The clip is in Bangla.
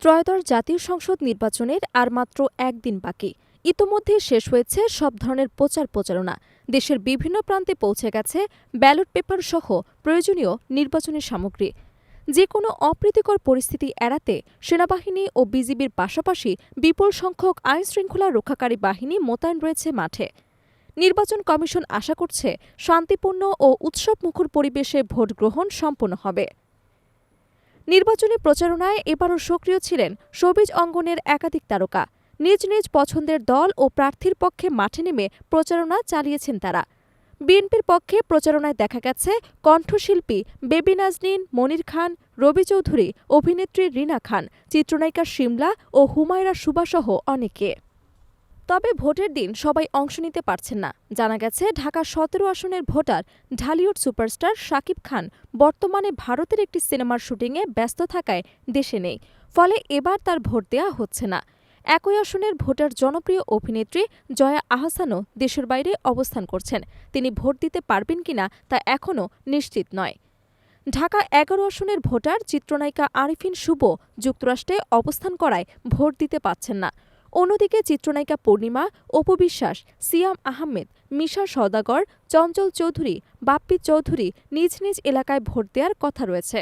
ত্রয়োদশ জাতীয় সংসদ নির্বাচনের আর মাত্র একদিন বাকি। ইতোমধ্যে শেষ হয়েছে সব ধরনের প্রচারণা। দেশের বিভিন্ন প্রান্তে পৌঁছে গেছে ব্যালট পেপার সহ প্রয়োজনীয় নির্বাচনী সামগ্রী। যে কোনো অপ্রীতিকর পরিস্থিতি এড়াতে সেনাবাহিনী ও বিজিবির পাশাপাশি বিপুল সংখ্যক আইনশৃঙ্খলা রক্ষাকারী বাহিনী মোতায়েন রয়েছে মাঠে। নির্বাচন কমিশন আশা করছে শান্তিপূর্ণ ও উৎসবমুখর পরিবেশে ভোট গ্রহণ সম্পন্ন হবে। নির্বাচনী প্রচারণায় এবারও সক্রিয় ছিলেন শোবিজ অঙ্গনের একাধিক তারকা। নিজ নিজ পছন্দের দল ও প্রার্থীর পক্ষে মাঠে নেমে প্রচারণা চালিয়েছেন তারা। বিএনপির পক্ষে প্রচারণায় দেখা গেছে কণ্ঠশিল্পী বেবি নাজনীন, মনির খান, রবি চৌধুরী, অভিনেত্রী রিনা খান, চিত্রনায়িকা শিমলা ও হুমায়রা সুবাসহ অনেকে। তবে ভোটের দিন সবাই অংশ নিতে পারছেন না। জানা গেছে ঢাকা ১৭ আসনের ভোটার ঢালিউড সুপারস্টার শাকিব খান বর্তমানে ভারতের একটি সিনেমার শুটিংয়ে ব্যস্ত থাকায় দেশে নেই, ফলে এবার তার ভোট দেয়া হচ্ছে না। একই আসনের ভোটার জনপ্রিয় অভিনেত্রী জয়া আহসানও দেশের বাইরে অবস্থান করছেন। তিনি ভোট দিতে পারবেন কিনা তা এখনও নিশ্চিত নয়। ঢাকা ১১ আসনের ভোটার চিত্রনায়িকা আরিফিন শুভ যুক্তরাষ্ট্রে অবস্থান করায় ভোট দিতে পারছেন না। অন্যদিকে চিত্রনায়িকা পূর্ণিমা, অপু বিশ্বাস, সিয়াম আহমেদ, মিশা সওদাগর, চঞ্চল চৌধুরী, বাপ্পি চৌধুরী নিজ নিজ এলাকায় ভোট দেওয়ার কথা রয়েছে।